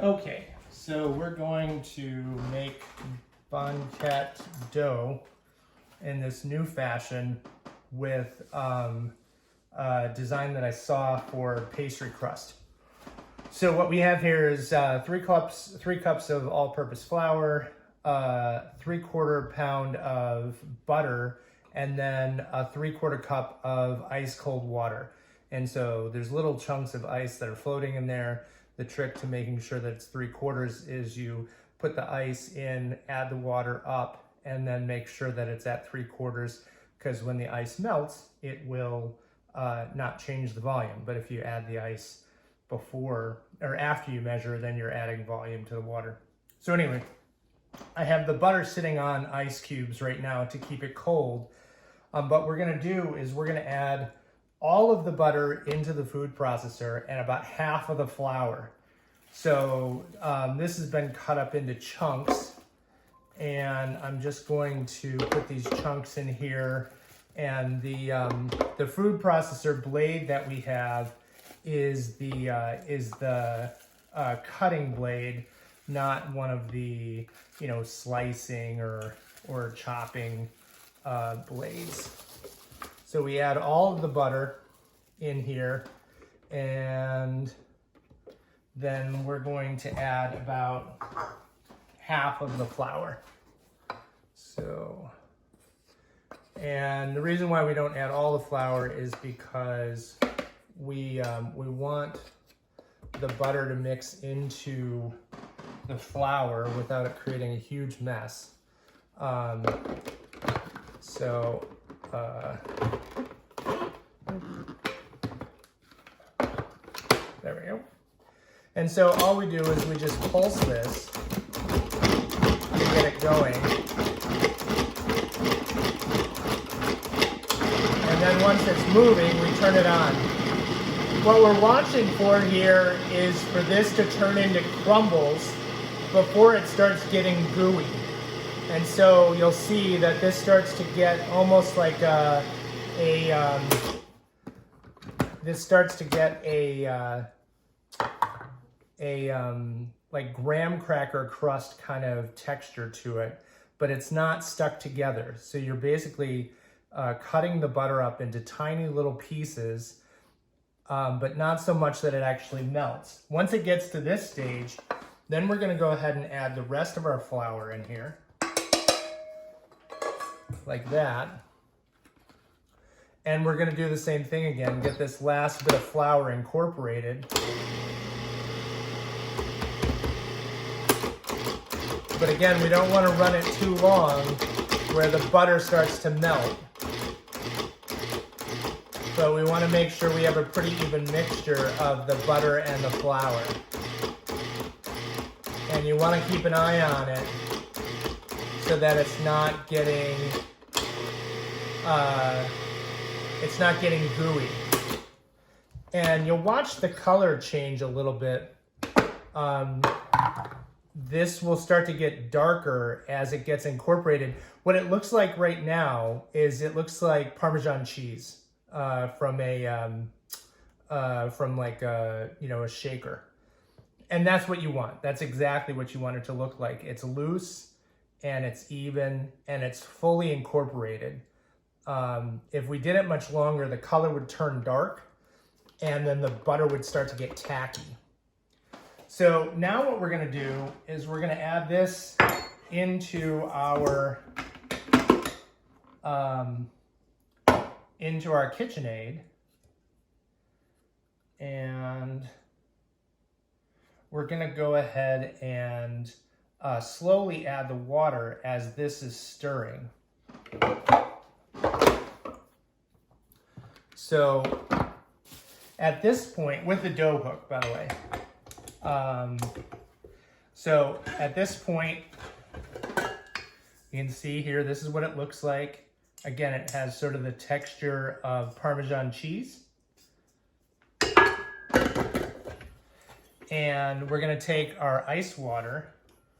Okay, so we're going to make banket dough in this new fashion with a design that I saw for pastry crust. So what we have here is 3 cups of all-purpose flour, 3/4 pound of butter, and then a 3/4 cup of ice cold water. And so there's little chunks of ice that are floating in there. The trick to making sure that it's 3/4 is you put the ice in, add the water up, and then make sure that it's at 3/4, because when the ice melts, it will not change the volume. But if you add the ice before or after you measure, then you're adding volume to the water. So anyway, I have the butter sitting on ice cubes right now to keep it cold. But what we're gonna do is we're gonna add all of the butter into the food processor and about half of the flour. So this has been cut up into chunks, and I'm just going to put these chunks in here. And the food processor blade that we have is the cutting blade, not one of the slicing or chopping blades. So we add all of the butter in here, and then we're going to add about half of the flour. So, and the reason why we don't add all the flour is because we want the butter to mix into the flour without it creating a huge mess. There we go. And so all we do is we just pulse this to get it going. And then once it's moving, we turn it on. What we're watching for here is for this to turn into crumbles before it starts getting gooey. And so you'll see that this starts to get almost like like graham cracker crust kind of texture to it, but it's not stuck together. So you're basically cutting the butter up into tiny little pieces, but not so much that it actually melts. Once it gets to this stage, then we're gonna go ahead and add the rest of our flour in here, like that. And we're gonna do the same thing again, get this last bit of flour incorporated. But again, we don't wanna run it too long where the butter starts to melt. So we wanna make sure we have a pretty even mixture of the butter and the flour. And you wanna keep an eye on it so that it's not getting gooey. And you'll watch the color change a little bit. This will start to get darker as it gets incorporated. What it looks like right now is it looks like Parmesan cheese from a shaker. And that's what you want. That's exactly what you want it to look like. It's loose and it's even and it's fully incorporated. If we did it much longer, the color would turn dark and then the butter would start to get tacky. So now what we're gonna do is we're gonna add this into our KitchenAid, and we're gonna go ahead and slowly add the water as this is stirring. So at this point, with the dough hook, by the way, so at this point, you can see here, this is what it looks like. Again, it has sort of the texture of Parmesan cheese. And we're gonna take our ice water,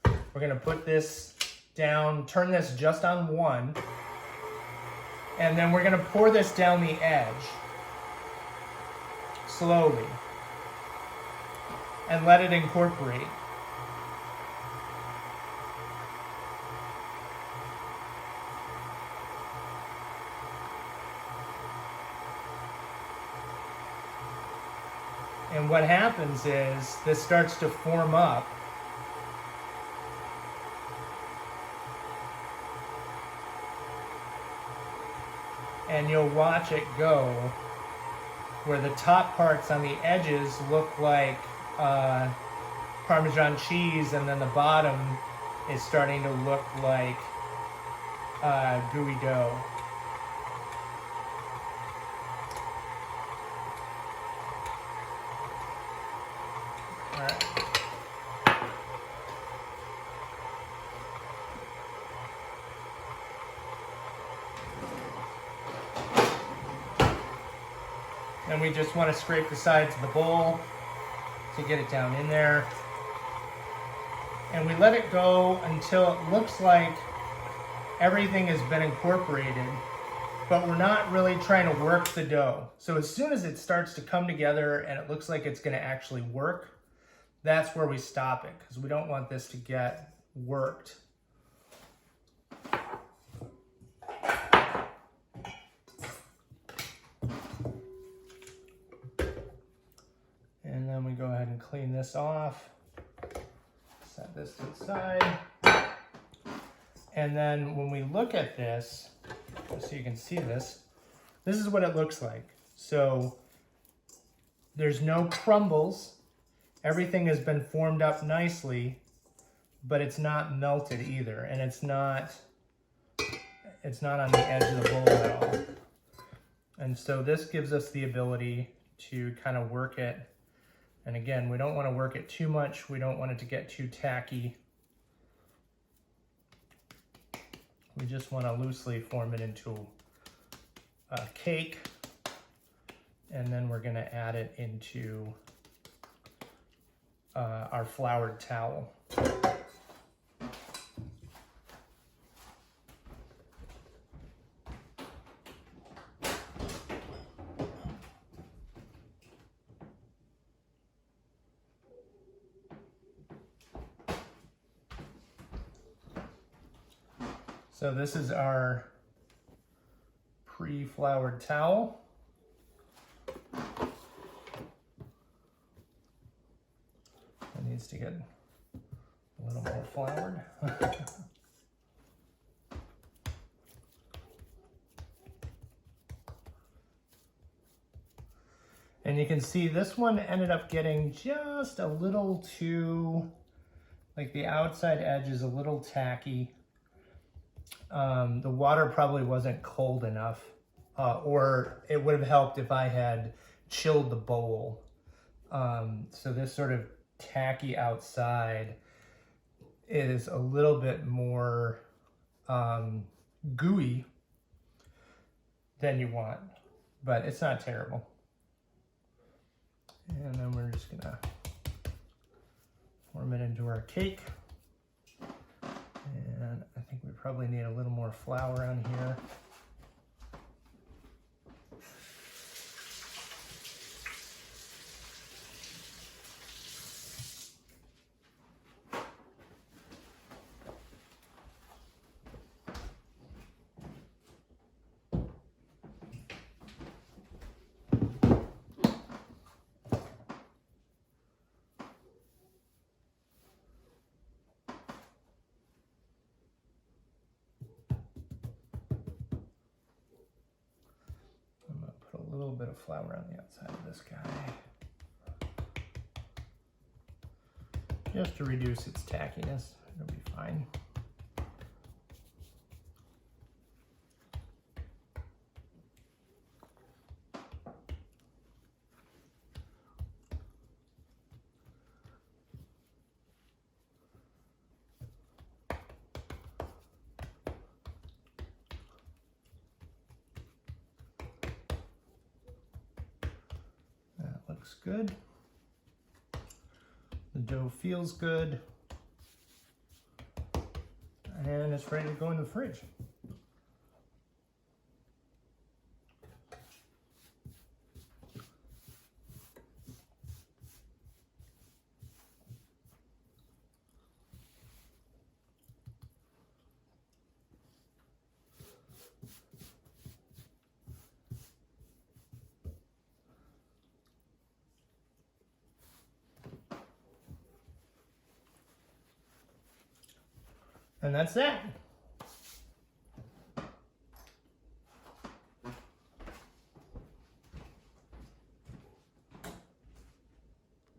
we're gonna put this down, turn this just on 1, and then we're gonna pour this down the edge, slowly, and let it incorporate. what happens is this starts to form up. And you'll watch it go where the top parts on the edges look like Parmesan cheese, and then the bottom is starting to look like gooey dough. All right. And we just want to scrape the sides of the bowl to get it down in there. And we let it go until it looks like everything has been incorporated, but we're not really trying to work the dough. So as soon as it starts to come together and it looks like it's going to actually work, that's where we stop it, because we don't want this to get worked. And then we go ahead and clean this off. Set this to the side. And then when we look at this, just so you can see this, this is what it looks like. So there's no crumbles. Everything has been formed up nicely, but it's not melted either. And it's not on the edge of the bowl at all. And so this gives us the ability to kind of work it. And again, we don't want to work it too much. We don't want it to get too tacky. We just want to loosely form it into a cake. And then we're going to add it into our floured towel. So this is our pre-floured towel. It needs to get a little more floured. And you can see this one ended up getting just a little too, like the outside edge is a little tacky. The water probably wasn't cold enough, or it would have helped if I had chilled the bowl. So this sort of tacky outside is a little bit more gooey than you want, but it's not terrible. And then we're just gonna form it into our cake. And I think we probably need a little more flour on here. A little bit of flour on the outside of this guy, just to reduce its tackiness. It'll be fine. Looks good. The dough feels good. And it's ready to go in the fridge. And that's that.